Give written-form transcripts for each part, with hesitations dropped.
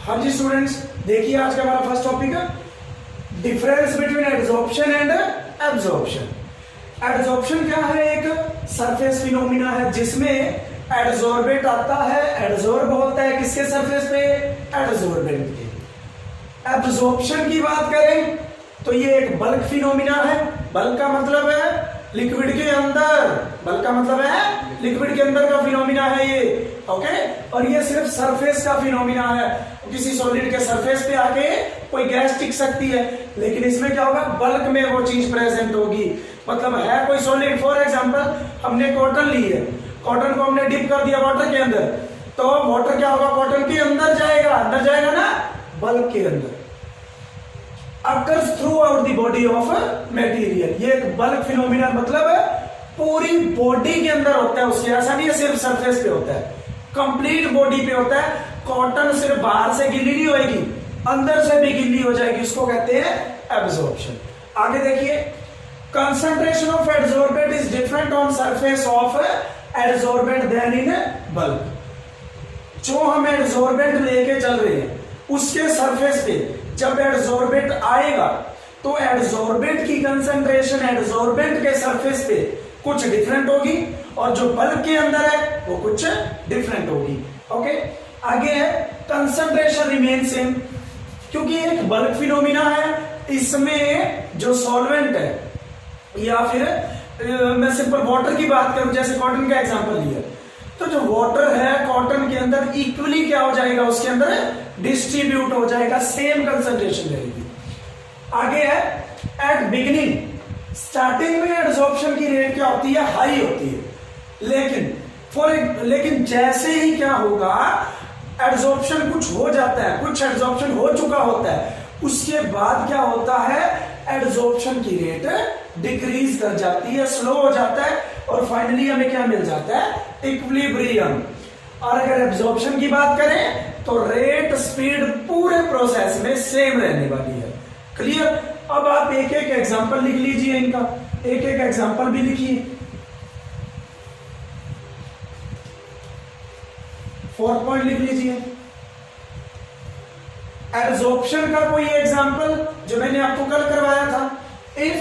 हाँ जी स्टूडेंट्स, देखिए आज का हमारा फर्स्ट टॉपिक है difference between adsorption and absorption. Adsorption क्या है? एक सरफेस फिनोमिना है जिसमें एडजॉर्बेट आता है, एडजॉर्ब होता है किसके सरफेस पे? एडजॉर्बेंट के। एब्जॉर्प्शन की बात करें तो ये एक बल्क फिनोमिना है। बल्क का मतलब है लिक्विड के अंदर, बल्क का मतलब है लिक्विड के अंदर का फिनोमिना है ये, ओके। और ये सिर्फ सरफेस का फिनोमिना है, किसी सॉलिड के सरफेस पे आके कोई गैस टिक सकती है, लेकिन इसमें क्या होगा? बल्क में वो चीज प्रेजेंट होगी। मतलब है कोई सॉलिड, फॉर एग्जांपल हमने कॉटन ली है, कॉटन को हमने डिप कर दिया वाटर के अंदर, तो वाटर क्या होगा? कॉटन के अंदर जाएगा ना, बल्क के अंदर। occurs throughout the body of material। ये एक बल्क फिनोमिना मतलब पूरी बॉडी के अंदर होता है उसके, ऐसा नहीं है सिर्फ सरफेस पे होता है, कंप्लीट बॉडी पे होता है। कॉटन सिर्फ बाहर से गीली नहीं होगी, अंदर से भी गीली हो जाएगी, उसको कहते हैं एब्जॉर्प्शन। आगे देखिए, concentration of adsorbent is different on surface of adsorbent than in bulk. जो हम एडजॉर्बेंट लेके चल रहे हैं उसके सरफेस पे जब एडजॉर्बेंट आएगा तो एडजॉर्बेंट की कंसंट्रेशन एडजॉर्बेंट के सरफेस पे कुछ डिफरेंट होगी, और जो बल्क के अंदर है वो कुछ डिफरेंट होगी, ओके। आगे है कंसंट्रेशन रिमेन सेम, क्योंकि एक बल्क फिनोमिना है, इसमें जो सॉल्वेंट है या फिर मैं सिंपल वाटर की बात करूं, जैसे कॉटन का एग्जांपल लिया, तो जो वाटर है कॉटन के अंदर इक्वली क्या हो जाएगा? उसके अंदर डिस्ट्रीब्यूट हो जाएगा, सेम कंसंट्रेशन रहेगी। आगे है एट बिगिनिंग, स्टार्टिंग में एडजॉर्प्शन की रेट क्या होती है? हाई होती है, लेकिन जैसे ही क्या होगा, एडजॉर्प्शन कुछ हो जाता है, कुछ एडजॉर्प्शन हो चुका होता है, उसके बाद क्या होता है? एडजॉर्प्शन की रेट डिक्रीज कर जाती है, स्लो हो जाता है, और फाइनली हमें क्या मिल जाता है? इक्विलिब्रियम। और अगर एब्जॉर्प्शन की बात करें तो रेट स्पीड पूरे प्रोसेस में सेम रहने वाली है। क्लियर? अब आप एक एक एग्जांपल लिख लीजिए, इनका एक एक एग्जांपल भी लिखिए। 4 पॉइंट लिख लीजिए। एब्जॉर्प्शन का कोई एग्जांपल जो मैंने आपको कल करवाया था, if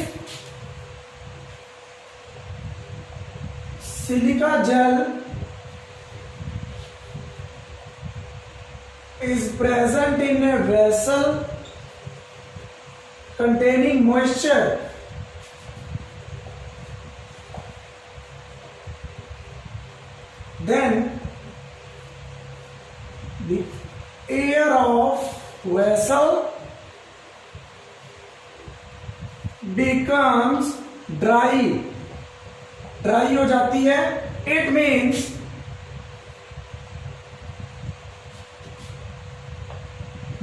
silica gel is present in a vessel containing moisture, then the air of vessel becomes dry हो जाती है। It means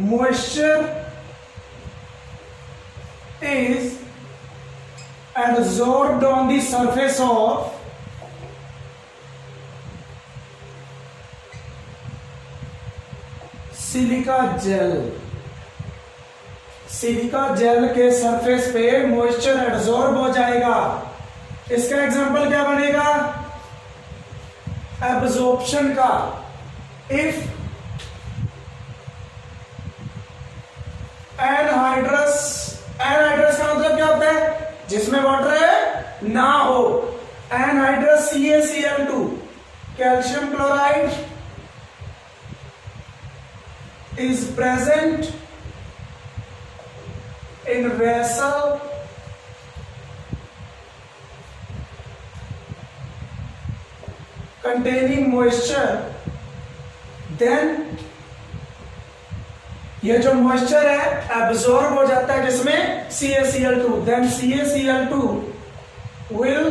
moisture is adsorbed on the surface of silica gel. Silica gel के सरफेस पे moisture एडसॉर्ब हो जाएगा। इसका example क्या बनेगा? एब्जॉर्प्शन का। इफ एनहाइड्रस का मतलब क्या होता है? जिसमें वाटर है ना हो। Anhydrous CaCl2, calcium chloride is present in vessel containing moisture, then ये जो मॉइस्चर है एब्सॉर्ब हो जाता है जिसमें CaCl2, then CaCl2 will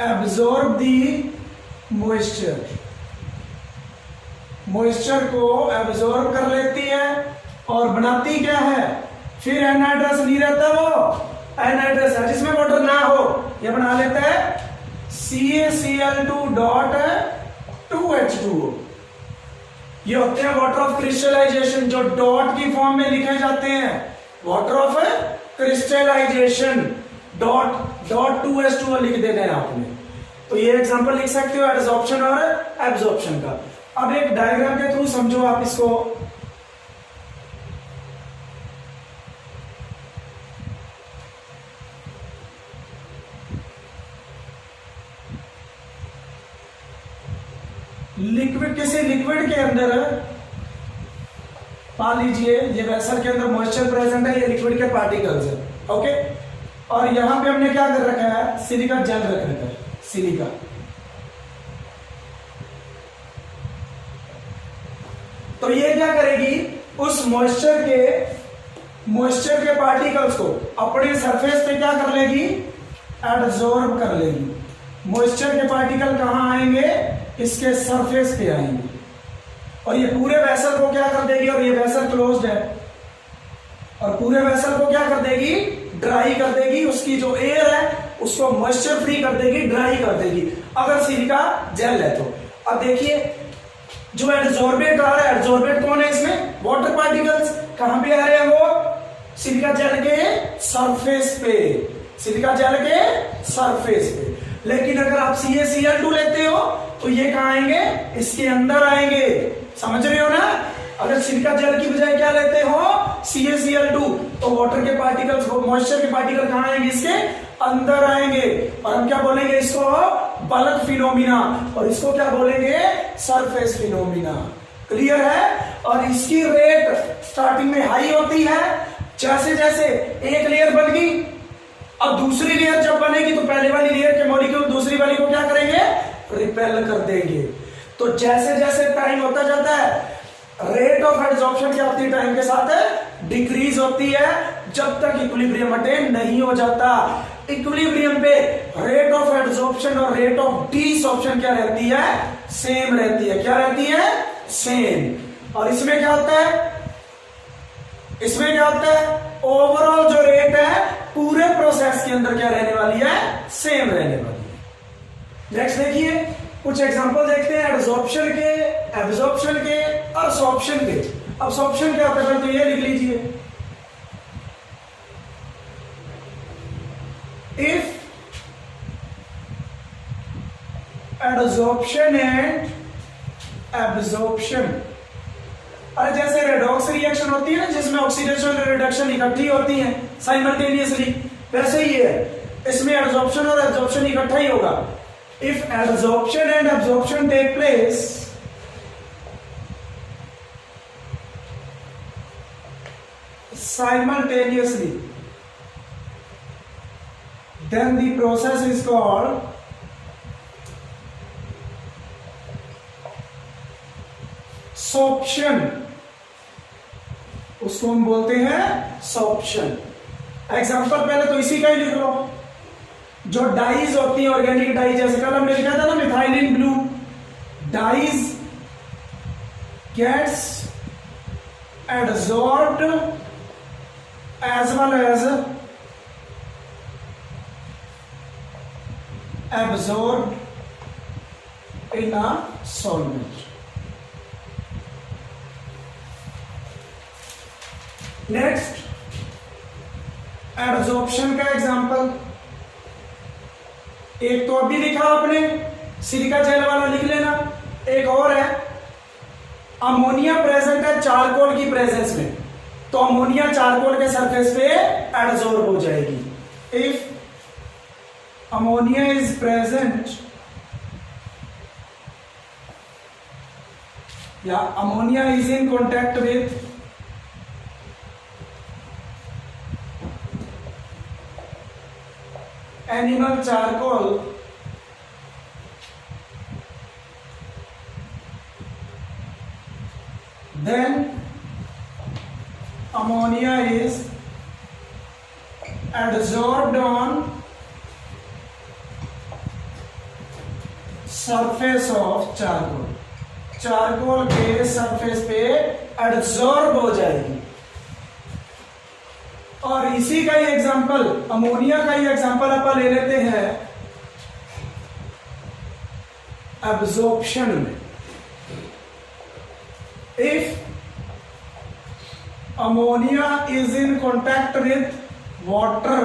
absorb the moisture, moisture को एब्सॉर्ब कर लेती है और बनाती क्या है? फिर एनहाइड्रस नहीं रहता, वो एनहाइड्रस है जिसमें वाटर ना हो, ये बना लेता है CaCl2.2H2O। ये होते हैं वाटर ऑफ क्रिस्टलाइजेशन, जो डॉट की फॉर्म में लिखे जाते हैं। Water of crystallization dot 2H2O लिख देना है आपने। तो ये एग्जांपल लिख सकते हो एडसॉर्प्शन और एब्जॉर्प्शन का। अब एक डायग्राम के थ्रू समझो आप इसको। लिक्विड, किसी लिक्विड के अंदर मान लीजिए ये वेसल के अंदर मॉइस्चर प्रेजेंट है, ये लिक्विड के पार्टिकल्स है, ओके। और यहां पे हमने क्या कर रखा है, सिलिका जेल रख रखा है, सिलिका। तो ये क्या करेगी, उस मॉइस्चर के पार्टिकल्स को अपने सरफेस पे क्या कर लेगी, एडजॉर्ब कर लेगी। मॉइस्चर के पार्टिकल कहां आएंगे, इसके सरफेस पे आएंगे और ये पूरे वेसल को क्या कर देगी, और ये वेसल क्लोज्ड है, और पूरे वेसल को क्या कर देगी, ड्राई कर देगी। उसकी जो एयर है उसको मॉइस्चर फ्री कर देगी, ड्राई कर देगी, अगर सिलिका जेल है तो। अब देखिए जो एडजॉर्बेट आ रहा है, एडजॉर्बेट कौन है इसमें, वाटर पार्टिकल्स। कहां पे आ रहे हैं वो, सिलिका जेल के सरफेस पे, सिलिका जेल के सरफेस पे। लेकिन अगर आप CaCl2 लेते हो तो ये कहां आएंगे, इसके अंदर आएंगे, समझ रहे हो ना। अगर सिलिका जेल की बजाय क्या लेते हो, CaCl2, तो वाटर के पार्टिकल्स, मॉइस्चर के पार्टिकल कहां आएंगे, इसके अंदर आएंगे। और हम क्या बोलेंगे इसको, बल्क फिनोमिना, और इसको क्या बोलेंगे, सरफेस फिनोमिना। क्लियर है। और इसकी रेट स्टार्टिंग में हाई होती है, जैसे जैसे एक लेयर बन गई, अब दूसरी लेयर जब बनेगी तो पहले वाली लेयर के मॉलिक्यूल दूसरी वाली को क्या करेंगे, रिपेल कर देंगे। तो जैसे जैसे टाइम होता जाता है, रेट ऑफ एडजॉर्प्शन क्या होती है, टाइम के साथ डिक्रीज होती है, जब तक इक्विलिब्रियम अटेन नहीं हो जाता। इक्विलिब्रियम पे रेट ऑफ एडजॉर्प्शन और रेट ऑफ डिसॉर्प्शन क्या रहती है, सेम रहती है। क्या रहती है, सेम। और इसमें क्या होता है, इसमें क्या होता है, ओवरऑल जो रेट है पूरे प्रोसेस के अंदर क्या रहने वाली है, सेम रहने वाली है। नेक्स्ट देखिए कुछ एग्जांपल देखते हैं एडजॉर्प्शन के, एब्जॉर्प्शन के और सॉर्प्शन के। अब सॉर्प्शन क्या होता है, तो ये लिख लीजिए, इफ एडजॉर्प्शन एंड एब्जॉर्प्शन, अरे जैसे रेडॉक्स रिएक्शन होती है ना, जिसमें ऑक्सीडेशन और रिडक्शन इकट्ठी होती है साइमल्टेनियसली, वैसे ही है इसमें एडजॉर्प्शन और एब्जॉर्प्शन इकट्ठा ही होगा। If adsorption and absorption take place simultaneously, then the process is called sorption, उसको हम बोलते हैं सॉर्प्शन। एग्जांपल पहले तो इसी का ही लिख लो, जो डाइज होती है ऑर्गेनिक डाई, जैसे कल हमने लिखा था ना methylene blue, dyes gets adsorbed as well as absorbed in a solvent. Next adsorption का एग्जांपल, एक तो अभी लिखा आपने, सिलिका जेल वाला लिख लेना। एक और है, अमोनिया प्रेजेंट है चारकोल की प्रेजेंस में, तो अमोनिया चारकोल के सरफेस पे एडजॉर्ब हो जाएगी। इफ अमोनिया इज प्रेजेंट या ammonia is in contact with animal charcoal, then ammonia is adsorbed on surface of charcoal, charcoal के सरफेस पे एडसॉर्ब हो जाएगी। और इसी का ही एग्जांपल, अमोनिया का ही एग्जांपल अपन ले लेते हैं एब्जॉर्प्शन में। If ammonia is in contact with water,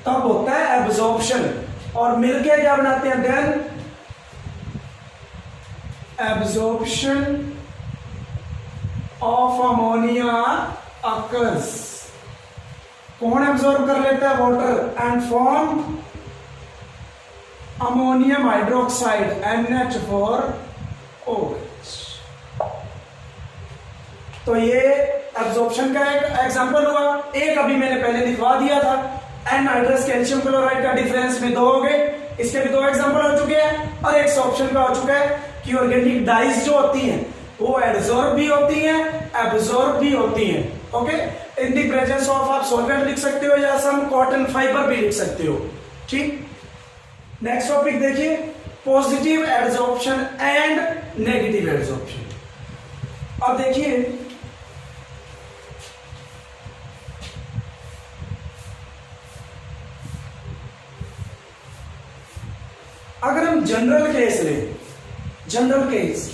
तब होता है एब्जॉर्प्शन, और मिलके क्या बनाते हैं, then absorption of ammonia occurs। कौन एब्जॉर्ब कर लेता है? Water and form ammonium hydroxide NH4OH। तो ये एब्जॉर्प्शन का एक एग्जांपल हुआ। एक अभी मैंने पहले दिखवा दिया था, एनहाइड्रस कैल्शियम क्लोराइड का डिफरेंस में 2 हो गए, इसके भी 2 एग्जांपल हो चुके हैं। और एक ऑप्शन का हो चुका है कि ऑर्गेनिक डाइज जो होती हैं वो एडजॉर्ब भी होती हैं, एब्जॉर्ब भी होती हैं। Okay, in the presence of आप सॉल्वेंट लिख सकते हो या सम कॉटन फाइबर भी लिख सकते हो। ठीक, नेक्स्ट टॉपिक देखिए, positive adsorption and negative adsorption. अब देखिए अगर हम जनरल केस लें, जनरल केस,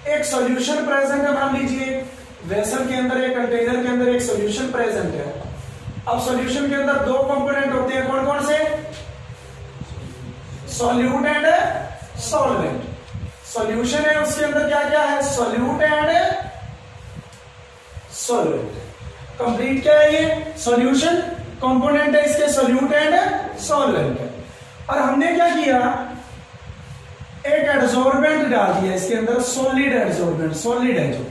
एक सॉल्यूशन प्रेजेंट है, मान लीजिए वेसल के अंदर, एक कंटेनर के अंदर एक सॉल्यूशन प्रेजेंट है। अब सॉल्यूशन के अंदर 2 कंपोनेंट होते हैं, कौन कौन से? Solute and solvent. सॉल्यूशन है, उसके अंदर क्या क्या है? Solute and solvent. कंप्लीट क्या है ये? सॉल्यूशन। कंपोनेंट है इसके सॉल्यूट एंड सॉल्वेंट। और हमने क्या किया, एक एडजॉर्बेंट डाल दिया इसके अंदर, सॉलिड एडजॉर्बेंट, सॉलिड है जो,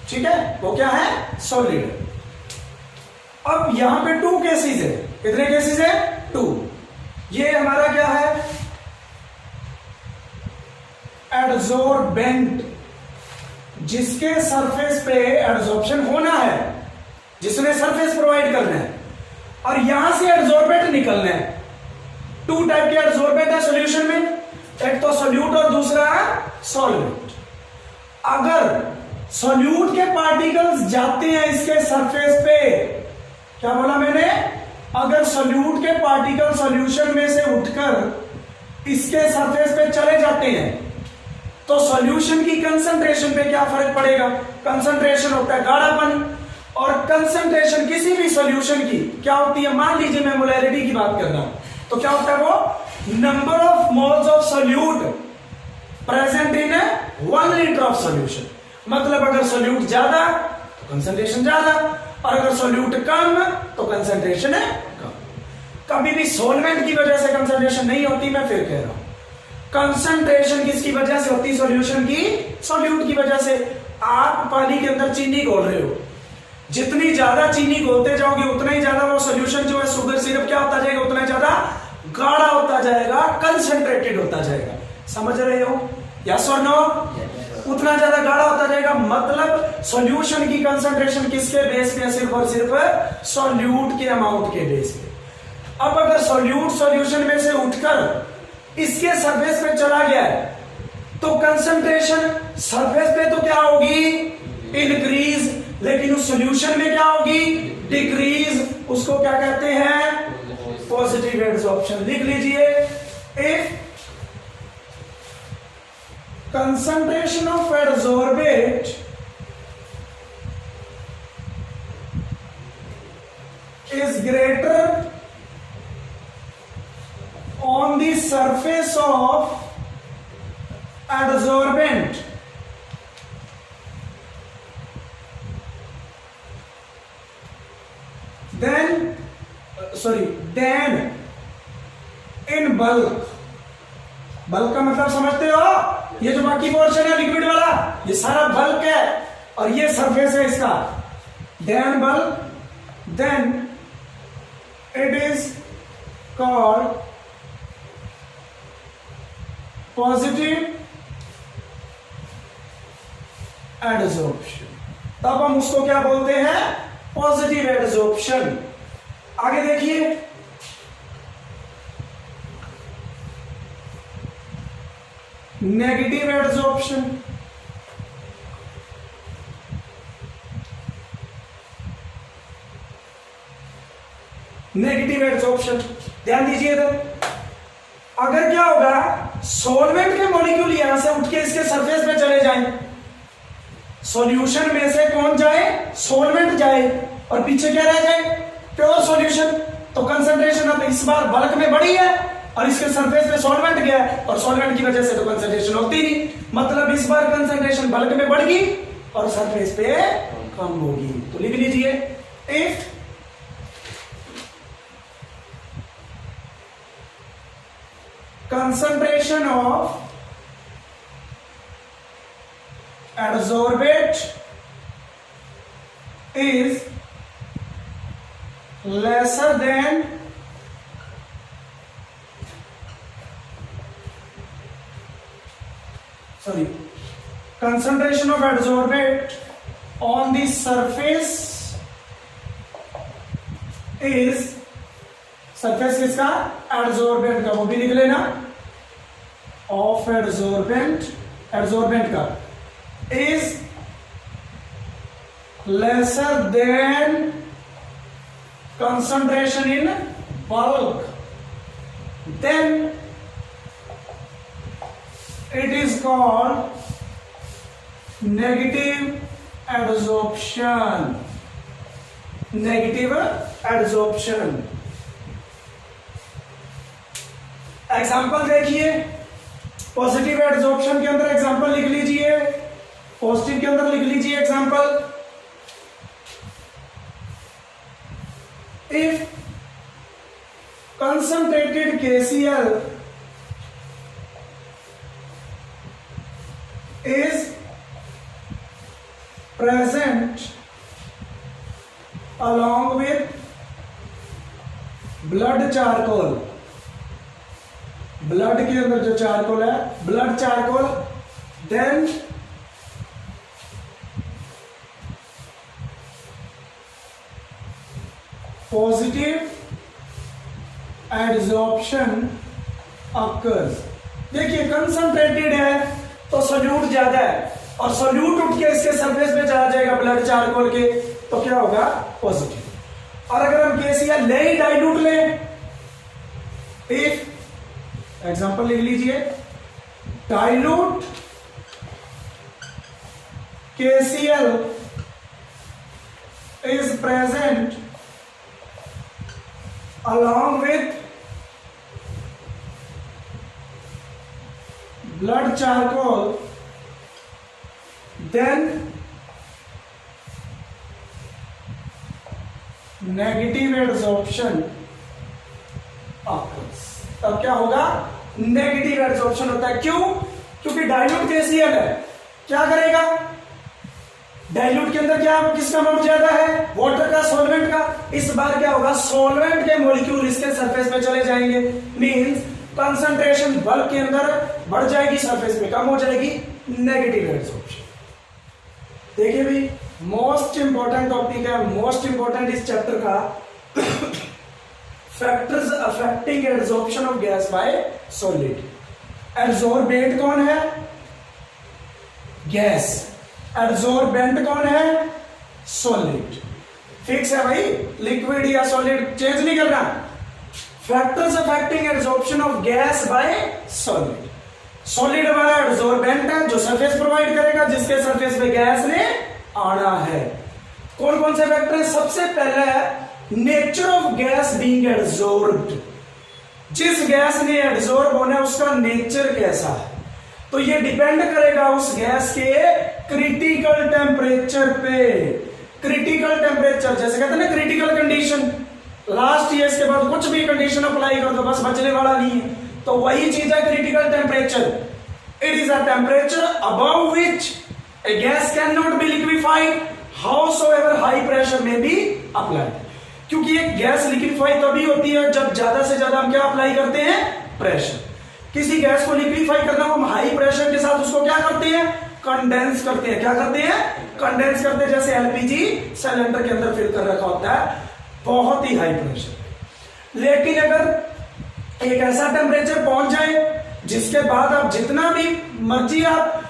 ठीक है, वो क्या है? सॉलिड। अब यहां पे 2 केसेस है। कितने केसेस है? 2। ये हमारा क्या है? एडजॉर्बेंट, जिसके सरफेस पे एडजॉर्प्शन होना है, जिसने सरफेस प्रोवाइड करना है, और यहां से एडजॉर्बेंट निकलना है। 2 टाइप के एडजॉर्बेंट है सॉल्यूशन में, एक तो सॉल्यूट और दूसरा सॉल्वेंट। अगर सॉल्यूट के पार्टिकल्स जाते हैं इसके सरफेस पे, क्या बोला मैंने? अगर सॉल्यूट के पार्टिकल सॉल्यूशन में से उठकर इसके सरफेस पे चले जाते हैं तो सॉल्यूशन की कंसंट्रेशन पे क्या फर्क पड़ेगा? कंसंट्रेशन होता है गाढ़ापन, और कंसंट्रेशन किसी भी सॉल्यूशन की क्या होती है? मान लीजिए मैं मोलैरिटी की बात कर रहा हूं, तो क्या होता है वो? Number of moles of solute present in 1 litre of solution. मतलब अगर सॉल्यूट ज्यादा तो कंसंट्रेशन ज्यादा, और अगर सॉल्यूट कम तो कंसंट्रेशन है कम। कभी भी सॉल्वेंट की वजह से कंसंट्रेशन नहीं होती, मैं फिर कह रहा हूं। कंसंट्रेशन किसकी वजह से होती? सॉल्यूशन की, सॉल्यूट की वजह से। आप पानी के अंदर चीनी घोल रहे हो, जितनी ज्यादा चीनी घोलते जाओगे उतना ही ज्यादा वो सॉल्यूशन जो है, शुगर सिरप, क्या होता जाएगा? उतना ज्यादा गाढ़ा होता जाएगा, कंसंट्रेटेड होता जाएगा। समझ रहे हो? यस और नो? उतना ज्यादा गाढ़ा होता जाएगा। मतलब सॉल्यूशन की कंसंट्रेशन किसके बेस पे? सिर्फ और सिर्फ सॉल्यूट के अमाउंट के बेस पे। अब अगर सॉल्यूट सॉल्यूशन में से उठकर इसके सरफेस पे चला गया है तो कंसंट्रेशन सरफेस पे तो क्या होगी? इंक्रीज, लेकिन उस सॉल्यूशन में क्या होगी? डिक्रीज। उसको क्या कहते हैं? Positive adsorption. लिख लीजिए, if concentration of adsorbate is greater on the surface of adsorbent then in bulk। Bulk का मतलब समझते हो? ये जो बाकी पोर्शन है लिक्विड वाला, ये सारा बल्क है, और ये सरफेस है इसका। Then bulk, then it is called positive adsorption. तब हम उसको क्या बोलते हैं? Positive adsorption. आगे देखिए, नेगेटिव एडजॉर्प्शन। नेगेटिव एडजॉर्प्शन ध्यान दीजिए इधर। अगर क्या होगा, सॉल्वेंट के मॉलिक्यूल यहां से उठ के इसके सरफेस पे चले जाएं, सॉल्यूशन में से कौन जाए? सॉल्वेंट जाए, और पीछे क्या रह जाए? Pure solution. तो कंसंट्रेशन अब इस बार बल्क में बढ़ी है और इसके सरफेस पे सॉल्वेंट गया है, और सॉल्वेंट की वजह से तो कंसंट्रेशन होती नहीं। मतलब इस बार कंसंट्रेशन बल्क में बढ़ गई और सरफेस पे कम होगी। तो लिख लीजिए, if concentration of adsorbate is lesser than concentration of adsorbate on the surface is, surface किसका, एडजॉर्बेंट का, वो भी लिख लेना, ऑफ एडजॉर्बेंट का is lesser than concentration in bulk, then it is called negative adsorption, negative adsorption. Example देखिए, positive adsorption के अंदर एग्जाम्पल लिख लीजिए, पॉजिटिव के अंदर लिख लीजिए example, if concentrated KCl is present along with blood charcoal, blood के अंदर जो चारकोल है, blood charcoal, then positive adsorption occurs. देखिए कंसंट्रेटेड है तो सोल्यूट ज्यादा है, और सोल्यूट उठ के इसके सरफेस पे चला जाएगा ब्लड चारकोल के, तो क्या होगा, पॉजिटिव। और अगर हम KCl ले ही डाइल्यूट लें, इफ एग्जाम्पल लिख लीजिए, dilute KCl is present along with blood charcoal, then negative adsorption occurs। तब क्या होगा, नेगेटिव एडजॉर्प्शन होता है। क्यों, क्योंकि डाइल्यूट KCl है, क्या करेगा, डाइल्यूट के अंदर क्या, किसका अमाउंट ज्यादा है, वाटर का, सॉल्वेंट का। इस बार क्या होगा, सॉल्वेंट के मॉलिक्यूल इसके सरफेस पे चले जाएंगे, मींस कंसंट्रेशन बल्क के अंदर बढ़ जाएगी, सरफेस पे कम हो जाएगी, नेगेटिव एडजॉर्प्शन। देखिए भी मोस्ट इंपॉर्टेंट टॉपिक है, मोस्ट इंपॉर्टेंट इस चैप्टर का, factors affecting adsorption of gas bye solid. Adsorbent कौन है, गैस, एडजॉर्बेंट कौन है, सॉलिड। फिक्स है भाई, लिक्विड या सॉलिड चेंज नहीं करना। Factors affecting adsorption of gas bye solid. Solid हमारा एडजॉर्बेंट है जो सरफेस प्रोवाइड करेगा, जिसके सरफेस पे गैस ने आना है। कौन कौन से फैक्टर है, सबसे पहला है नेचर ऑफ गैस बीइंग एडजॉर्ब्ड। जिस गैस ने एडजॉर्ब होना है उसका नेचर कैसा है, तो ये डिपेंड करेगा उस गैस के क्रिटिकल टेम्परेचर पे। क्रिटिकल टेम्परेचर जैसे कहते हैं ना, क्रिटिकल कंडीशन, लास्ट ईयर के बाद कुछ भी कंडीशन अप्लाई कर दो बस बचने वाला नहीं है, तो वही चीज है critical temperature. It is a temperature above which a gas can not be liquefied howsoever high pressure में बी अप्लाइड। क्योंकि एक गैस लिक्विफाई तभी होती है जब ज्यादा से ज्यादा हम क्या अप्लाई करते हैं, प्रेशर। किसी गैस को लिक्विफाई करना हो, हम हाई प्रेशर के साथ उसको क्या करते हैं, कंडेंस करते हैं। क्या करते हैं, कंडेंस करते हैं। जैसे LPG सिलेंडर के अंदर फिल कर रखा होता है बहुत ही हाई प्रेशर। लेकिन अगर एक ऐसा टेम्परेचर पहुंच जाए जिसके बाद आप जितना भी मर्जी आप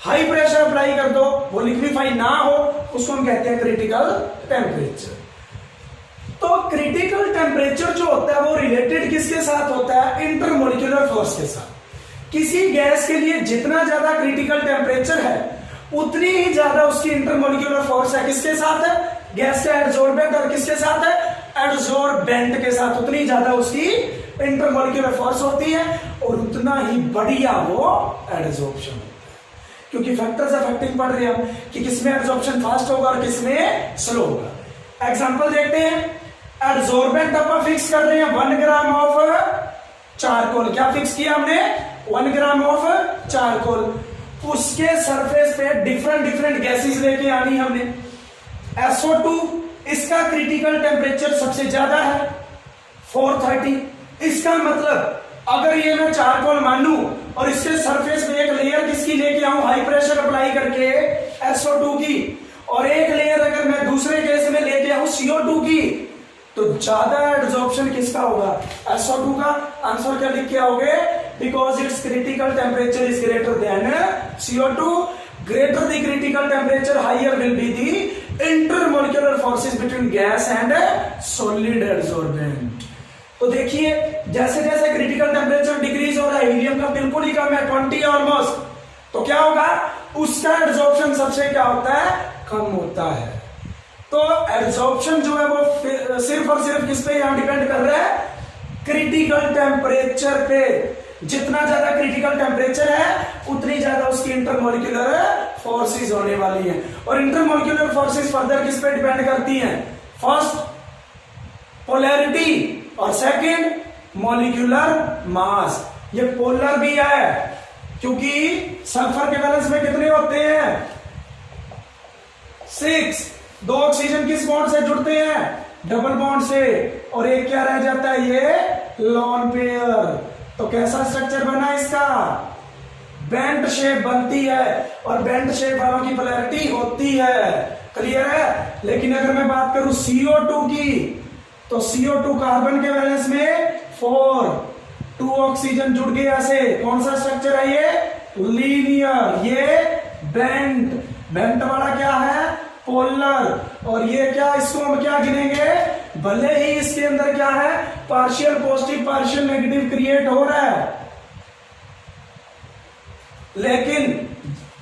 हाई प्रेशर अप्लाई कर दो, वो लिक्विफाई ना हो, उसको हम कहते हैं क्रिटिकल टेम्परेचर। तो क्रिटिकल टेम्परेचर जो होता है वो रिलेटेड किसके साथ होता है, इंटरमोलिक्यूलर फोर्स के साथ। किसी गैस के लिए जितना ज्यादा क्रिटिकल टेम्परेचर है उतनी ही ज्यादा उसकी इंटरमोलिक्यूलर फोर्स है। किसके साथ है, गैस का एडजॉर्बेंट, और किसके साथ है, एडजॉर्बेंट के साथ उतनी ज्यादा उसकी इंटरमोलिक्यूलर फोर्स होती है, और उतना ही बढ़िया वो एडजॉर्प्शन होता है। क्योंकि फैक्टर्स अफेक्टिंग पढ़ रहे हैं हम कि किसमें एडजॉर्प्शन फास्ट होगा और किसमें स्लो होगा। एग्जांपल देखते हैं, एडजॉर्बेंट अपन फिक्स कर रहे हैं 1 ग्राम ऑफ चारकोल, क्या फिक्स किया हमने? 1 ग्राम ऑफ चारकोल। उसके सरफेस पे डिफरेंट डिफरेंट गैसेस लेके आनी हमने। SO2 इसका क्रिटिकल टेम्परेचर सबसे ज्यादा है 430। इसका मतलब अगर ये मैं चारकोल मान लूं और इसके सरफेस पे एक लेयर किसकी लेके आऊं, हाई प्रेशर अप्लाई करके SO2 की, और एक लेयर अगर मैं दूसरे गैस में लेके आऊं CO2 की, तो ज्यादा एड्सॉर्प्शन किसका होगा? SO2 का। आंसर क्या लिख के आओगे? Because it's critical temperature is greater than CO2, greater the critical temperature, higher will be the intermolecular forces between gas and solid adsorbent। तो देखिए जैसे जैसे क्रिटिकल टेम्परेचर डिक्रीज हो रहा है, हीलियम का बिल्कुल ही कम है 20 ऑलमोस्ट, तो क्या होगा? उसका एड्सॉर्प्शन सबसे क्या होता है? कम होता है। तो एड्सॉर्प्शन जो है वो सिर्फ और सिर्फ किस पे यहां डिपेंड कर रहा है? क्रिटिकल टेम्परेचर पे। जितना ज्यादा क्रिटिकल टेम्परेचर है उतनी ज्यादा उसकी इंटरमोलिक्यूलर फोर्सेस होने वाली है। और इंटरमोलिक्यूलर फोर्सेस फर्दर किस पे डिपेंड करती हैं? फर्स्ट पोलैरिटी और सेकंड मॉलिक्यूलर मास। ये पोलर भी है क्योंकि सल्फर के बैलेंस में कितने होते हैं? 6। 2 ऑक्सीजन किस बॉन्ड से जुड़ते हैं? डबल बॉन्ड से, और एक क्या रह जाता है? ये लॉन पेयर। तो कैसा स्ट्रक्चर बना इसका? बेंट शेप बनती है, और बेंट शेप वालों की पोलैरिटी होती है। क्लियर है? लेकिन अगर मैं बात करूं CO2 की, तो CO2 कार्बन के बैलेंस में 4, 2 ऑक्सीजन जुड़ गए ऐसे। कौन सा स्ट्रक्चर है ये? लीनियर। ये बेंट, बेंट वाला क्या है? पोलर। और ये क्या, इसको हम क्या गिनेंगे? भले ही इसके अंदर क्या है? Partial positive partial negative create हो रहा है, लेकिन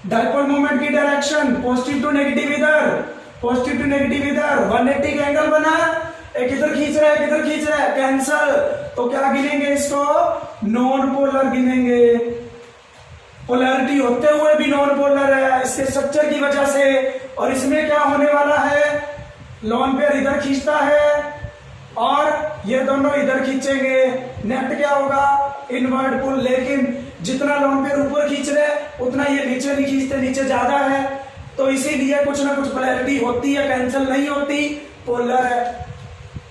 डाइपोल मोमेंट की डायरेक्शन पॉजिटिव टू नेगेटिव इधर, पॉजिटिव टू नेगेटिव इधर, 180 का एंगल बना। एक इधर खींच रहा है, किधर खींच रहा है? कैंसल। तो क्या गिनेंगे इसको? Non polar गिनेंगे। पोलैरिटी होते हुए भी नॉन पोलर है इसके स्ट्रक्चर की वजह से। और इसमें क्या होने वाला है? लॉन पेयर इधर खींचता है और ये दोनों इधर खींचेंगे। नेट क्या होगा? इनवर्ट पुल। लेकिन जितना लॉन पेयर ऊपर खींच रहे उतना ये नीचे नहीं खींचते, नीचे ज्यादा है, तो इसीलिए कुछ ना कुछ पोलैरिटी होती है, कैंसिल नहीं होती, पोलर है।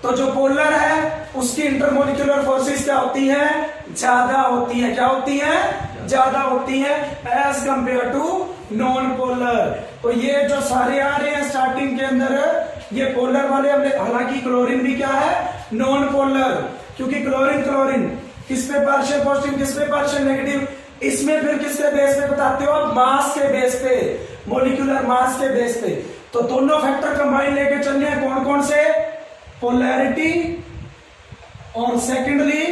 तो जो पोलर है उसकी इंटरमोलिक्यूलर फोर्सेस क्या होती है? ज्यादा होती है। क्या होती है? ज्यादा होती है as compare to non polar. तो ये जो सारे आ रहे हैं स्टार्टिंग के अंदर, ये पोलर वाले हमने, हालांकि क्लोरीन भी क्या है? नॉन पोलर, क्योंकि क्लोरीन क्लोरीन किस पे पार्शियल पॉजिटिव, किस पे पार्शियल नेगेटिव। इसमें फिर किसके बेस पे बताते हो? मास के बेस पे, मोलिकुलर मास के बेस पे। तो दोनों फैक्टर कंबाइन लेके चलने हैं। कौन कौन से? पोलैरिटी और सेकेंडली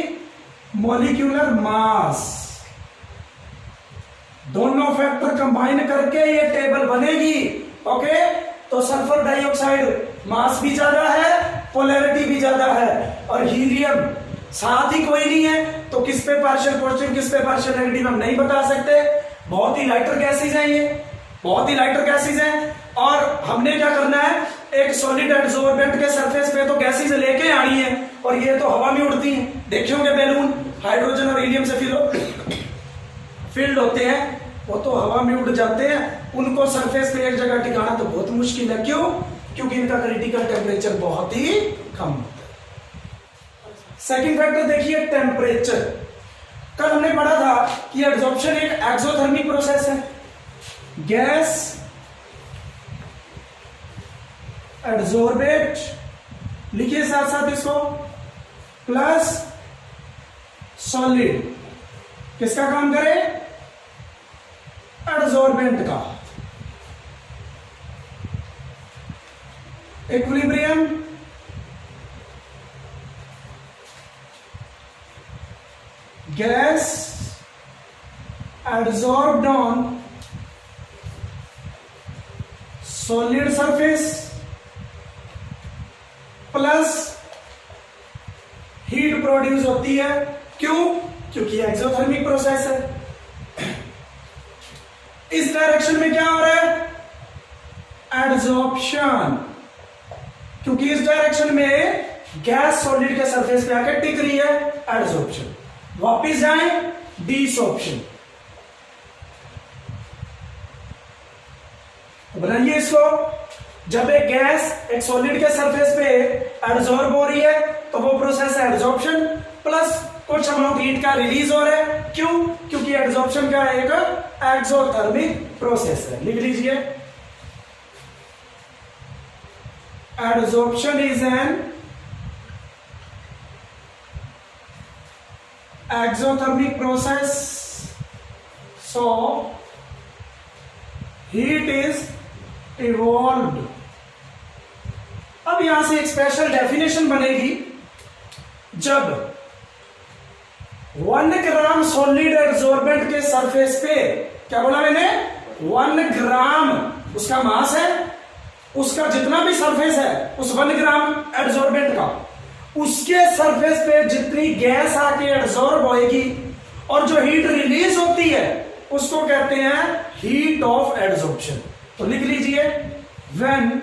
मोलिकुलर मास। दोनों फैक्टर कंबाइन करके ये टेबल बनेगी। ओके, तो सल्फर डाइऑक्साइड मास भी ज्यादा है, पोलैरिटी भी ज्यादा है, और हीलियम साथ ही कोई नहीं है, तो किस पे पार्शियल पॉजिटिव, किस पे पार्शियल नेगेटिव हम नहीं बता सकते। बहुत ही लाइटर गैसेज हैं ये, बहुत ही लाइटर गैसेज हैं। और हमने क्या करना है? एक सॉलिड एडसोर्बेंट के सरफेस पे तो गैसेज लेके आनी है, और ये तो हवा में उड़ती हैं। देखे होंगे बैलून हाइड्रोजन और हीलियम से फिल्ड होते हैं, वो तो हवा में उड़ जाते हैं। उनको सरफेस पे एक जगह टिकाना तो बहुत मुश्किल है। क्यों? क्योंकि इनका क्रिटिकल टेम्परेचर बहुत ही कम होता है। सेकंड फैक्टर देखिए टेम्परेचर। कल हमने पढ़ा था कि एड्सॉर्प्शन एक एक्सोथर्मिक प्रोसेस है। गैस एड्सोर्बेट, लिखिए साथ साथ इसको, प्लस सॉलिड किसका काम करे? एड्सोर्बेंट का। Equilibrium, gas adsorbed on solid surface plus heat produce होती है। क्यों? क्योंकि एक्सोथर्मिक प्रोसेस है। इस डायरेक्शन में क्या हो रहा है? एड्सॉर्प्शन, क्योंकि इस डायरेक्शन में गैस सॉलिड के सरफेस पे आकर टिक रही है, एड्सॉर्प्शन। वापिस जाएं डी ऑप्शन, बनाइए इसको। जब एक गैस एक सॉलिड के सरफेस पे एब्जॉर्ब हो रही है तो वो प्रोसेस है एब्जॉर्प्शन, प्लस कुछ अमाउंट हीट का रिलीज हो रहा है। क्यों? क्योंकि एब्जॉर्प्शन का एक एक्सोथर्मिक प्रोसेस है। लिख लीजिए, absorption is an exothermic process, so heat is evolved. अब यहां से एक स्पेशल डेफिनेशन बनेगी। जब 1 ग्राम सॉलिड एब्जॉर्बेंट के सरफेस पे, क्या बोला मैंने, 1 ग्राम उसका मास है, उसका जितना भी सरफेस है उस 1 ग्राम एब्जॉर्बेंट का, उसके सरफेस पे जितनी गैस आके एब्जॉर्ब होएगी और जो हीट रिलीज होती है उसको कहते हैं हीट ऑफ एब्जॉर्प्शन। तो लिख लीजिए, when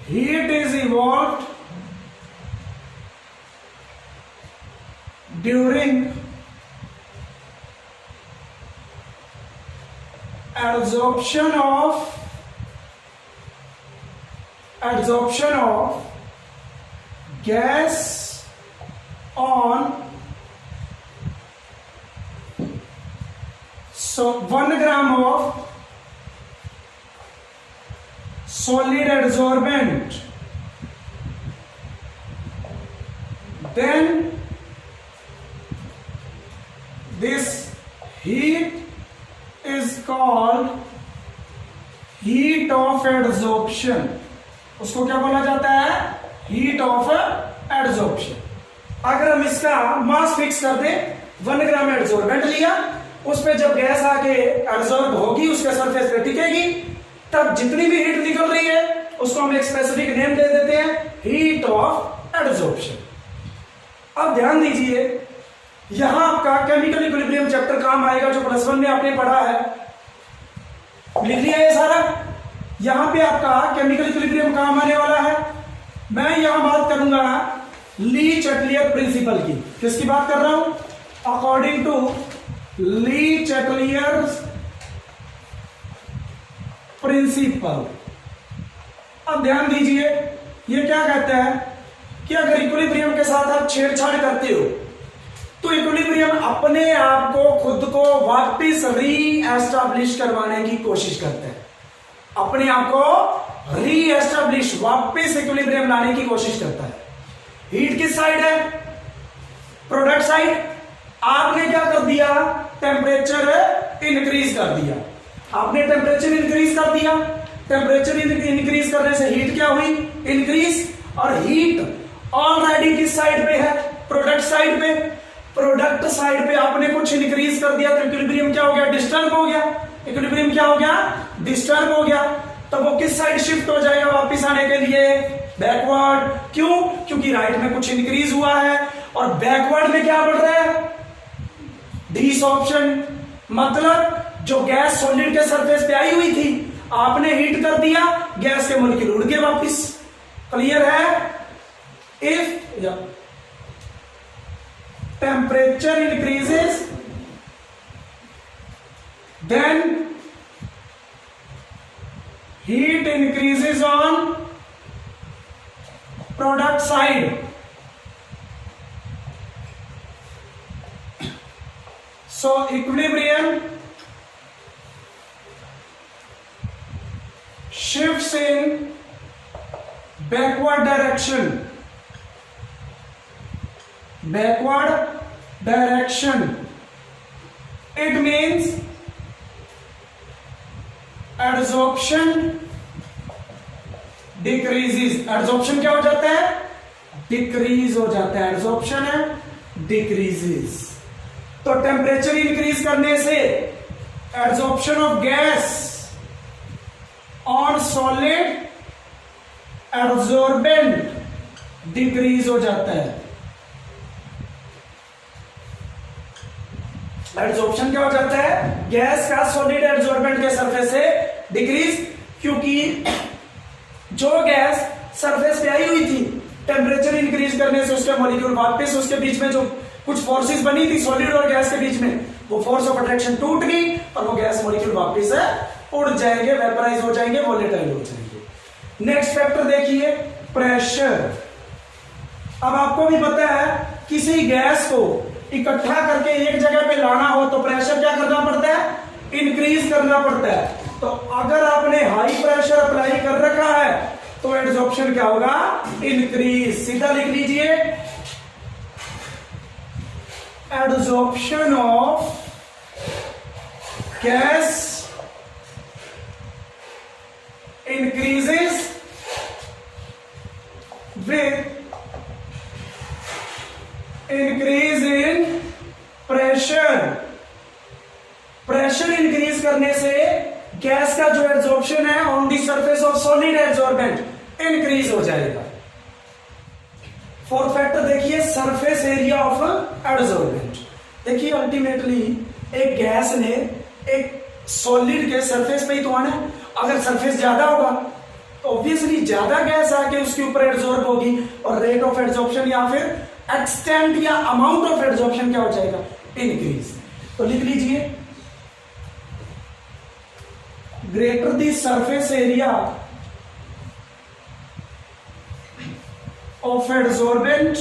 heat is evolved during absorption of gas on 1 gram of solid adsorbent, then this heat is called heat of adsorption। उसको क्या बोला जाता है? Heat of adsorption. अगर हम इसका मास फिक्स कर दें, 1 ग्राम एड्सॉर्बेंट लिया, उस पे जब गैस आके एब्जॉर्ब होगी उसके सरफेस पे टिकेगी, तब जितनी भी हीट निकल रही है उसको हम एक स्पेसिफिक नेम दे देते हैं, हीट ऑफ एड्सॉर्प्शन। अब ध्यान दीजिए, यहां आपका केमिकल इक्विलिब्रियम चैप्टर काम आएगा जो +1 में आपने पढ़ा है। लिख लिया ये सारा। यहां पे आपका केमिकल इक्विलिब्रियम काम आने वाला है। मैं यहां बात करूंगा ली चैटलियर प्रिंसिपल की। किसकी बात कर रहा हूं? According to Le Chatelier principle. अब ध्यान दीजिए, ये क्या कहता है कि अगर इक्विलिब्रियम के साथ आप छेड़छाड़ करते हो तो इक्विलिब्रियम अपने आप को खुद को वापस री एस्टैब्लिश करवाने की कोशिश करता है, अपने आप को री एस्टैब्लिश, वापस इक्विलिब्रियम लाने की कोशिश करता है। हीट किस साइड है? Product side. आपने क्या कर दिया? टेम्परेचर इंक्रीज कर दिया। आपने टेम्परेचर इंक्रीज कर दिया। टेम्परेचर इंक्रीज करने से हीट क्या हुई? इंक्रीज। और हीट ऑलरेडी किस साइड पे है? प्रोडक्ट साइड पे। प्रोडक्ट साइड पे आपने कुछ इंक्रीज कर दिया तो इक्विलिब्रियम क्या हो गया? डिस्टर्ब हो गया। इक्विलिब्रियम क्या हो गया? डिस्टर्ब हो गया। तो वो किस साइड शिफ्ट हो जाएगा वापस आने के लिए? बैकवर्ड। क्यों? क्योंकि राइट में कुछ इंक्रीज हुआ है और बैकवर्ड में क्या बढ़ रहा है? डिसॉर्प्शन। मतलब जो गैस सॉलिड के सरफेस पे आई हुई थी, आपने हीट कर दिया, गैस के मोलिक्यूल उड़ गए वापस। क्लियर है? If temperature increases, then heat increases on product side. So equilibrium shifts in backward direction. Backward direction. It means adsorption decreases. Adsorption क्या हो जाता है? Decrease हो जाता है। adsorption है decreases। तो टेम्परेचर इंक्रीज करने से adsorption of gas on solid adsorbent decrease हो जाता है। एड्सॉर्प्शन क्या हो जाता है? गैस का सॉलिड एड्सॉर्बेंट के सरफेस से डिक्रीज, क्योंकि जो गैस सरफेस पे आई हुई थी टेम्परेचर इंक्रीज करने से उसके मॉलिक्यूल वापस उसके बीच में जो कुछ फोर्सेस बनी थी सॉलिड और गैस के बीच में, वो फोर्स ऑफ अट्रैक्शन टूट गई और वो गैस मॉलिक्यूल वापस उड़ जाएंगे, वेपराइज हो जाएंगे, वोलेटाइल हो जाएंगे। नेक्स्ट फैक्टर देखिए प्रेशर। अब आपको भी पता है किसी गैस को इकट्ठा करके एक जगह पे लाना हो तो प्रेशर क्या करना पड़ता है, इंक्रीज करना पड़ता है। तो अगर आपने हाई प्रेशर अप्लाई कर रखा है तो एड्सॉर्प्शन क्या होगा, इंक्रीज। सीधा लिख लीजिए, adsorption of gas increases with increase in pressure। Pressure increase करने से गैस का जो एड्सॉर्प्शन है on the surface of solid adsorbent increase हो जाएगा। फोर्थ फैक्टर देखिए सरफेस एरिया ऑफ एड्सॉर्बेंट। देखिए अल्टीमेटली एक गैस ने एक सॉलिड के सरफेस पे ही तो आना है। अगर सरफेस ज्यादा होगा तो ऑब्वियसली ज्यादा गैस आके उसके ऊपर एड्सॉर्ब होगी और रेट ऑफ एड्सॉर्प्शन या फिर एक्सटेंट या अमाउंट ऑफ एड्सॉर्प्शन क्या हो जाएगा, इंक्रीज। तो लिख लीजिए greater the surface area of adsorbent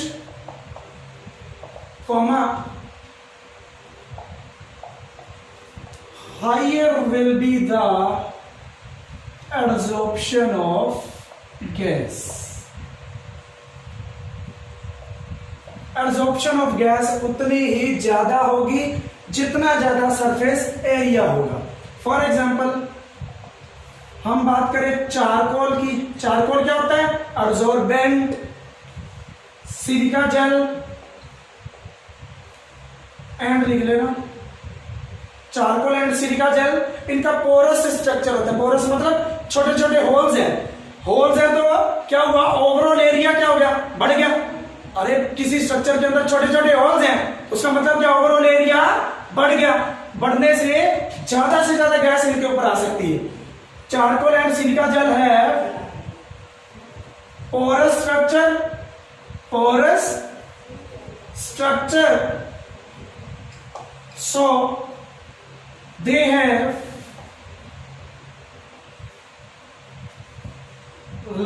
comma higher will be the adsorption of gas। Adsorption of gas उतनी ही ज्यादा होगी जितना ज्यादा सरफेस एरिया होगा। फॉर एग्जाम्पल हम बात करें चारकोल की। चारकोल क्या होता है, एड्सॉर्बेंट, सिलिका जेल एंड लिख लेना चारकोल एंड सिलिका जेल, इनका पोरस स्ट्रक्चर होता है। पोरस मतलब छोटे छोटे होल्स हैं। होल्स है तो क्या हुआ, ओवरऑल एरिया क्या हो गया, बढ़ गया। अरे किसी स्ट्रक्चर के अंदर छोटे छोटे होल्स हैं उसका मतलब क्या, ओवरऑल एरिया बढ़ गया। बढ़ने से ज्यादा गैस इनके ऊपर आ सकती है। चारकोल एंड सिलिका जेल है porous structure, porous structure, so they have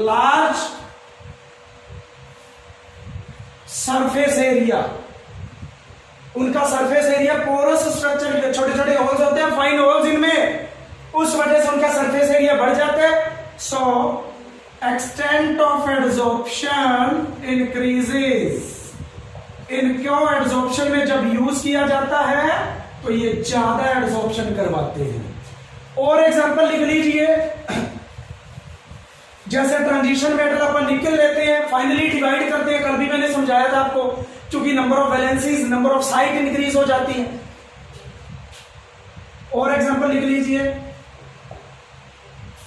large surface area। उनका सरफेस एरिया पोरस स्ट्रक्चर के छोटे छोटे होल्स होते हैं, फाइन होल्स इनमें, उस वजह से उनका सरफेस एरिया बढ़ जाता है। सो एक्सटेंट ऑफ एड्सॉर्प्शन इंक्रीजेस। इनको एड्सॉर्प्शन में जब यूज किया जाता है तो ये ज्यादा एड्सॉर्प्शन करवाते हैं। और एग्जांपल लिख लीजिए, जैसे ट्रांजिशन मेटल अपन निकल लेते हैं, फाइनली डिवाइड करते हैं। कल भी मैंने समझाया था आपको, क्योंकि number of valencies, number of site increase हो जाती है। और एग्जांपल लिख लीजिए,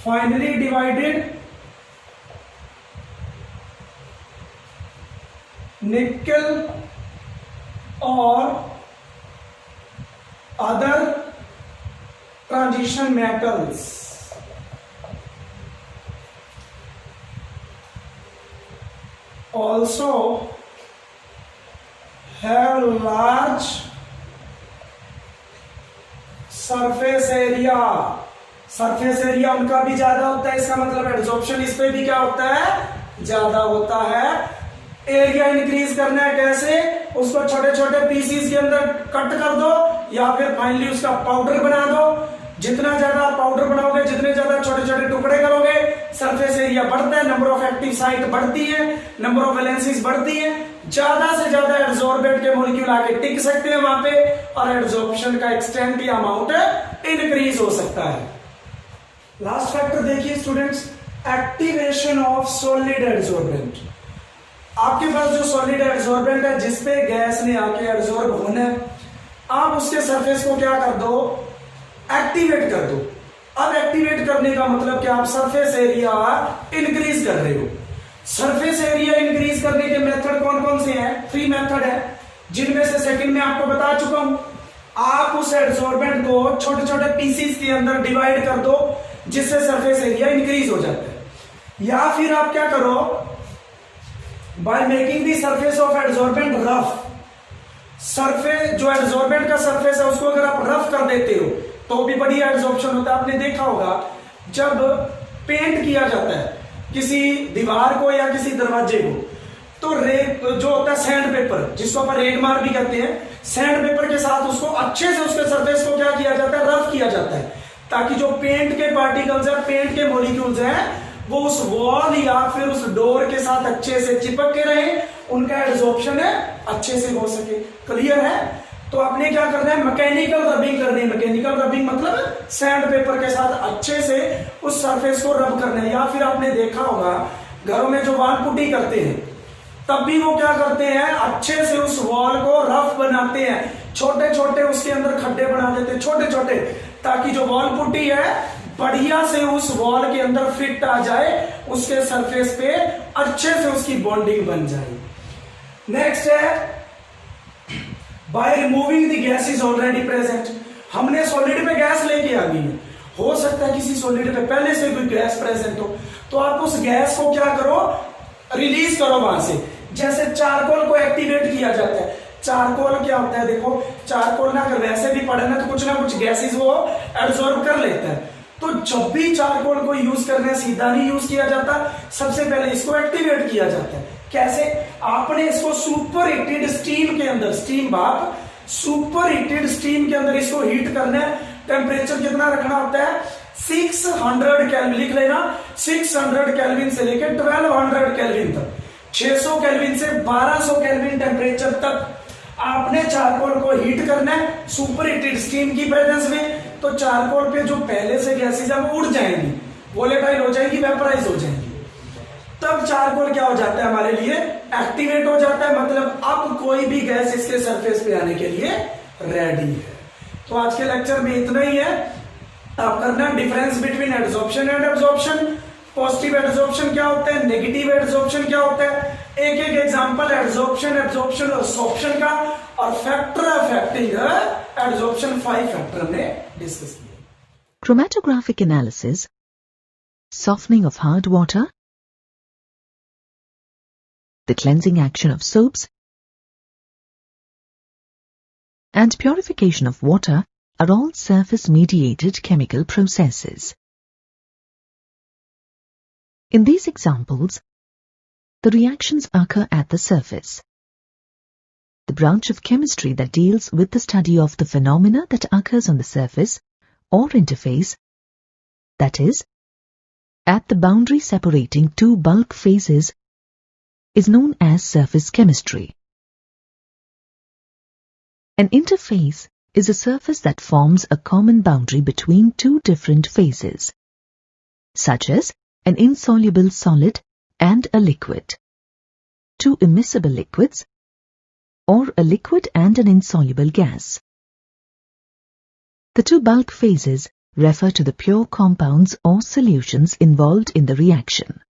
फाइनली डिवाइडेड निकल और other transition metals also have large surface area। Surface area उनका भी ज्यादा होता है, इसका मतलब एड्सॉर्प्शन इस पे भी क्या होता है, ज्यादा होता है। एरिया इंक्रीज करना है कैसे, उसको छोटे छोटे पीसीस के अंदर कट कर दो या फिर फाइनली उसका पाउडर बना दो। जितना ज्यादा पाउडर बनाओगे, जितने ज्यादा छोटे छोटे टुकड़े करोगे, सरफेस एरिया बढ़ता है, नंबर ऑफ एक्टिव साइट बढ़ती है, नंबर ऑफ वैलेंसीज बढ़ती है, ज्यादा से ज्यादा एड्सॉर्बेंट के मॉलिक्यूल आके टिक सकते हैं वहां पे और एड्सॉर्प्शन का एक्सटेंट या अमाउंट इंक्रीज हो सकता है। लास्ट फैक्टर देखिए students, activation of solid adsorbent. आपके पास जो सॉलिड एड्सॉर्बेंट है जिसपे गैस ने आके एड्सॉर्ब होना है, आप उसके सरफेस को क्या कर दो, एक्टिवेट कर दो। अब एक्टिवेट करने का मतलब क्या, आप सरफेस एरिया इंक्रीज कर रहे हो। सरफेस एरिया इंक्रीज करने के मेथड कौन कौन से हैं, 3 मेथड है, जिनमें से सेकंड में आपको बता चुका हूं। आप उस एड्सॉर्बेंट को छोटे छोटे पीसीस के अंदर डिवाइड कर दो जिससे सरफेस एरिया इंक्रीज हो जाता है। या फिर आप क्या करो, by making the surface of adsorbent rough. Surface जो एडसॉर्बेंट का सरफेस है उसको अगर आप रफ कर देते हो तो भी बढ़िया एडसॉर्प्शन होता है। आपने देखा होगा जब पेंट किया जाता है किसी दीवार को या किसी दरवाजे को, तो रेत जो होता है सैंड पेपर, जिसको अपन रेड मार भी कहते हैं, सैंड पेपर के साथ उसको अच्छे से उसके सरफेस को क्या किया जाता है, रफ किया जाता है, ताकि जो पेंट के पार्टिकल्स है, पेंट के मॉलिक्यूल्स हैं, वो उस वॉल या फिर उस डोर के साथ अच्छे से चिपक के रहे, उनका एडसॉर्प्शन है अच्छे से हो सके। क्लियर है? तो आपने क्या करना है, मैकेनिकल रबिंग करनी है। मैकेनिकल रबिंग मतलब सैंड पेपर के साथ अच्छे से उस सरफेस को रब करना है। या फिर आपने देखा होगा घरों में जो वॉल पुट्टी करते हैं तब भी वो क्या करते हैं, अच्छे से उस वॉल को रफ बनाते हैं, छोटे छोटे उसके अंदर खड्डे बना देते हैं, छोटे छोटे, ताकि जो वॉल पुट्टी है बढ़िया से उस वॉल के अंदर फिट आ जाए, उसके सरफेस पे अच्छे से उसकी बॉन्डिंग बन जाए। नेक्स्ट है by removing the gas is already present. हमने सॉलिड पे गैस लेके आ गई है, हो सकता है किसी सॉलिड पे पहले से कोई गैस प्रेजेंट हो, तो आप उस गैस को क्या करो, रिलीज करो वहां से। जैसे चारकोल को एक्टिवेट किया जाता है। चारकोल क्या होता है, देखो चारकोल ना अगर वैसे भी पड़े ना कुछ गैसेस वो एब्जॉर्ब कर लेता है। तो जब भी चारकोल को यूज करने सीधा नहीं यूज किया जाता, सबसे पहले इसको एक्टिवेट किया जाता है। कैसे? आपने इसको सुपर हीटेड स्टीम के अंदर, स्टीम भाप, सुपर हीटेड स्टीम के अंदर इसको हीट करना है। टेम्परेचर कितना रखना होता है, 600 केल्विन, लिख लेना, 600 केल्विन से लेकर 1200 केल्विन तक, 600 केल्विन से 1200 केल्विन टेम्परेचर तक आपने चारकोल को हीट करना है सुपर हीटेड स्टीम की प्रेजेंस में। तो चारकोल पे जो पहले से गैसेज है वो उड़ जाएंगी, वोलेटाइल हो जाएगी, वेपराइज हो जाएंगी। तब चारकोल क्या हो जाता है, हमारे लिए एक्टिवेट हो जाता है, मतलब अब कोई भी गैस इसके सरफेस पे आने के लिए रेडी है। तो आज के लेक्चर में इतना ही है। अब करना difference between adsorption and absorption. Positive adsorption क्या होता है, नेगेटिव एडसॉर्प्शन क्या होता है, एक एक एग्जांपल एडसॉर्प्शन, एब्जॉर्प्शन और सॉर्प्शन का, और फैक्टर अफेक्टिंग एडसॉर्प्शन 5 फैक्टर हमने डिस्कस किया। Chromatographic analysis, softening of hard water, the cleansing action of soaps, and purification of water are all surface-mediated chemical processes. In these examples, the reactions occur at the surface. The branch of chemistry that deals with the study of the phenomena that occurs on the surface or interface, that is, at the boundary separating two bulk phases, is known as surface chemistry. An interface is a surface that forms a common boundary between two different phases, such as an insoluble solid and a liquid, two immiscible liquids, or a liquid and an insoluble gas. The two bulk phases refer to the pure compounds or solutions involved in the reaction.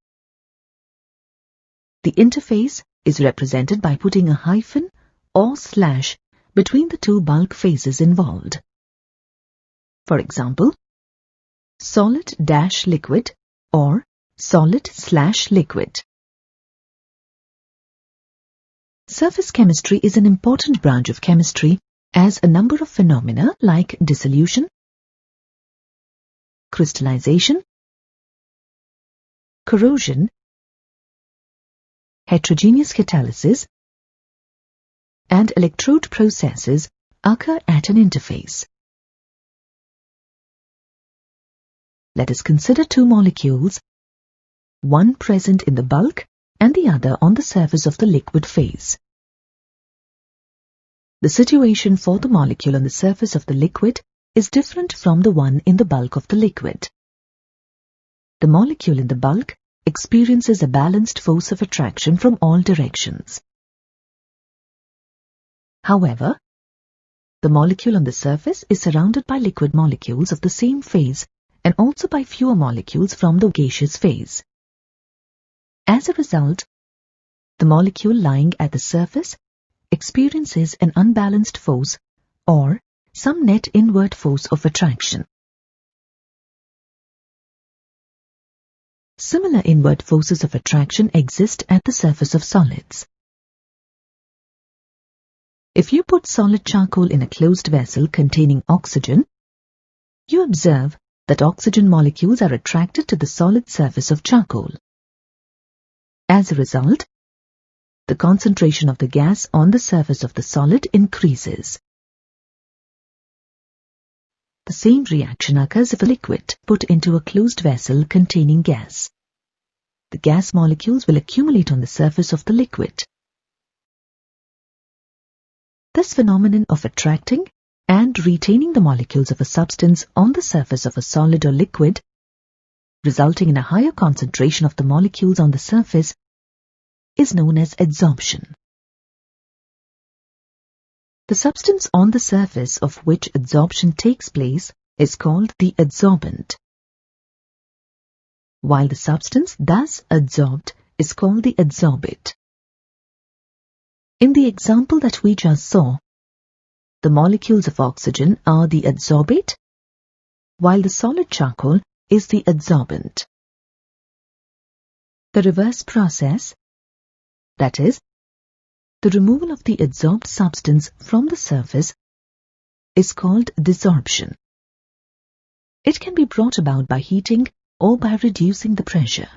The interface is represented by putting a hyphen or slash between the two bulk phases involved. For example, solid-liquid or solid/liquid. Surface chemistry is an important branch of chemistry as a number of phenomena like dissolution, crystallization, corrosion, heterogeneous catalysis, and electrode processes occur at an interface. Let us consider two molecules, one present in the bulk and the other on the surface of the liquid phase. The situation for the molecule on the surface of the liquid is different from the one in the bulk of the liquid. The molecule in the bulk experiences a balanced force of attraction from all directions. However, the molecule on the surface is surrounded by liquid molecules of the same phase and also by fewer molecules from the gaseous phase. As a result, the molecule lying at the surface experiences an unbalanced force or some net inward force of attraction. Similar inward forces of attraction exist at the surface of solids. If you put solid charcoal in a closed vessel containing oxygen, you observe that oxygen molecules are attracted to the solid surface of charcoal. As a result, the concentration of the gas on the surface of the solid increases. The same reaction occurs if a liquid put into a closed vessel containing gas. The gas molecules will accumulate on the surface of the liquid. This phenomenon of attracting and retaining the molecules of a substance on the surface of a solid or liquid, resulting in a higher concentration of the molecules on the surface, is known as adsorption. The substance on the surface of which adsorption takes place is called the adsorbent, while the substance thus adsorbed is called the adsorbate. In the example that we just saw, the molecules of oxygen are the adsorbate, while the solid charcoal is the adsorbent. The reverse process, that is, the removal of the adsorbed substance from the surface, is called desorption. It can be brought about by heating or by reducing the pressure.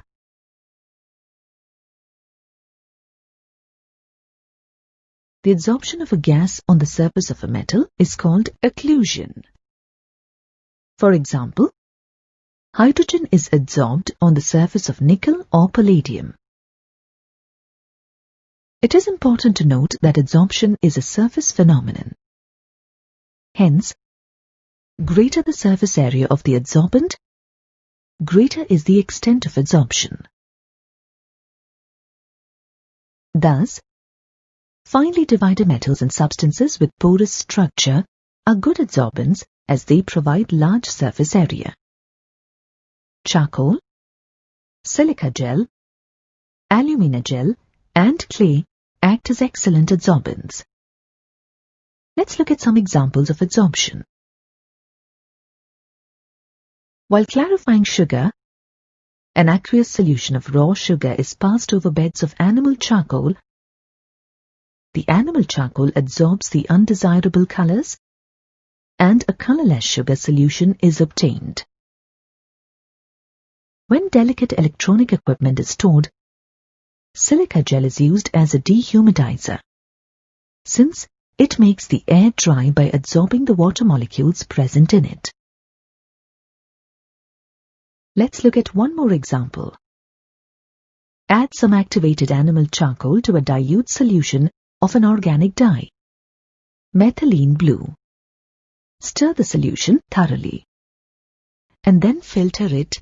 The adsorption of a gas on the surface of a metal is called occlusion. For example, hydrogen is adsorbed on the surface of nickel or palladium. It is important to note that adsorption is a surface phenomenon. Hence, greater the surface area of the adsorbent, greater is the extent of adsorption. Thus, finely divided metals and substances with porous structure are good adsorbents as they provide large surface area. Charcoal, silica gel, alumina gel, and clay act as excellent adsorbents. Let's look at some examples of adsorption. While clarifying sugar, an aqueous solution of raw sugar is passed over beds of animal charcoal. The animal charcoal adsorbs the undesirable colors, and a colorless sugar solution is obtained. When delicate electronic equipment is stored, silica gel is used as a dehumidizer, since it makes the air dry by adsorbing the water molecules present in it. Let's look at one more example. Add some activated animal charcoal to a dilute solution of an organic dye, methylene blue. Stir the solution thoroughly, and then filter it.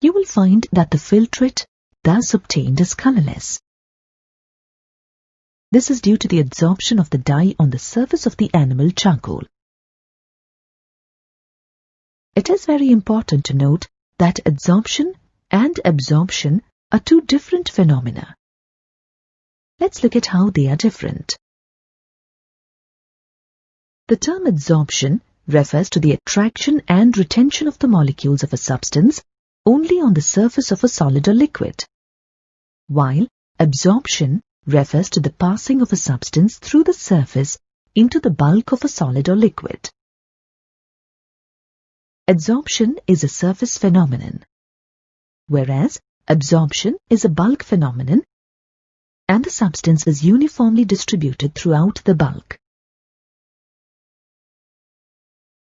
You will find that the filtrate thus obtained is colorless. This is due to the adsorption of the dye on the surface of the animal charcoal. It is very important to note that adsorption and absorption are two different phenomena. Let's look at how they are different. The term adsorption refers to the attraction and retention of the molecules of a substance only on the surface of a solid or liquid, while absorption refers to the passing of a substance through the surface into the bulk of a solid or liquid. Adsorption is a surface phenomenon, whereas absorption is a bulk phenomenon, and the substance is uniformly distributed throughout the bulk.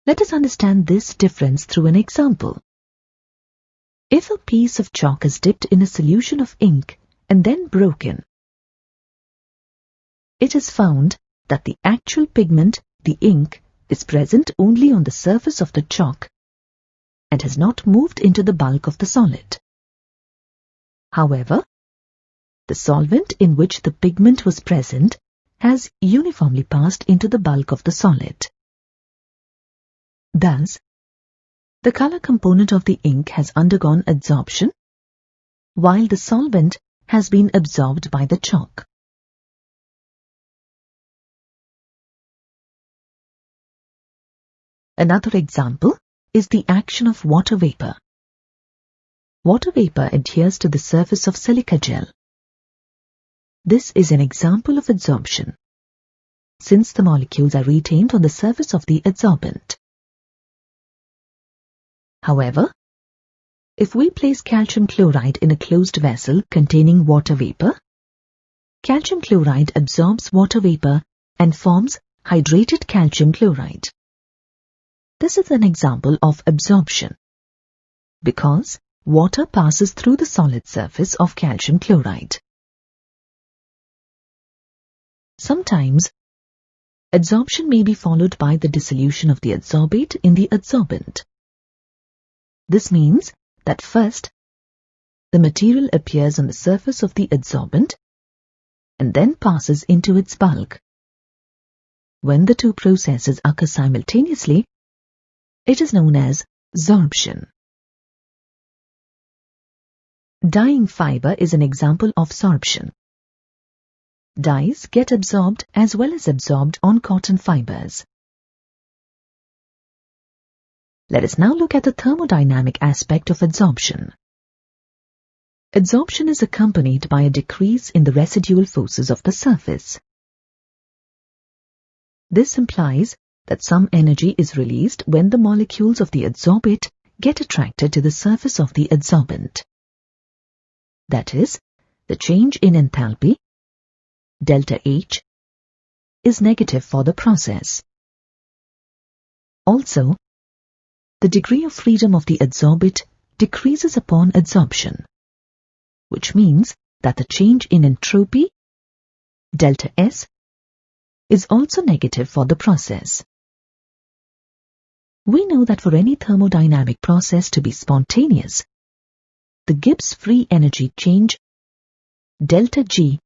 Let us understand this difference through an example. If a piece of chalk is dipped in a solution of ink and then broken, it is found that the actual pigment, the ink, is present only on the surface of the chalk and has not moved into the bulk of the solid. However, the solvent in which the pigment was present has uniformly passed into the bulk of the solid. Thus, the color component of the ink has undergone adsorption, while the solvent has been absorbed by the chalk. Another example is the action of water vapor. water vapor adheres to the surface of silica gel. This is an example of adsorption, since the molecules are retained on the surface of the adsorbent. However, if we place calcium chloride in a closed vessel containing water vapor, calcium chloride absorbs water vapor and forms hydrated calcium chloride. This is an example of absorption, because water passes through the solid surface of calcium chloride. Sometimes, adsorption may be followed by the dissolution of the adsorbate in the adsorbent. This means that first, the material appears on the surface of the adsorbent and then passes into its bulk. When the two processes occur simultaneously, it is known as sorption. Dyeing fiber is an example of sorption. Dyes get absorbed as well as absorbed on cotton fibers. Let us now look at the thermodynamic aspect of adsorption. Adsorption is accompanied by a decrease in the residual forces of the surface. This implies that some energy is released when the molecules of the adsorbate get attracted to the surface of the adsorbent. That is, the change in enthalpy, delta H, is negative for the process. Also, the degree of freedom of the adsorbate decreases upon adsorption, which means that the change in entropy, delta S, is also negative for the process. We know that for any thermodynamic process to be spontaneous, the Gibbs free energy change, delta G,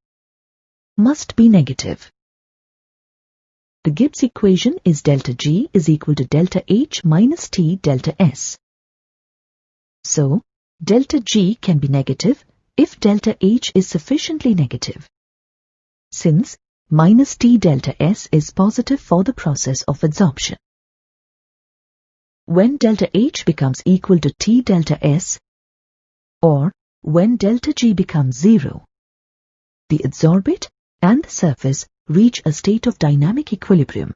must be negative. The Gibbs equation is delta G is equal to delta H minus T delta S. So, delta G can be negative if delta H is sufficiently negative, since minus T delta S is positive for the process of adsorption. When delta H becomes equal to T delta S, or when delta G becomes 0, the adsorbate and the surface reach a state of dynamic equilibrium.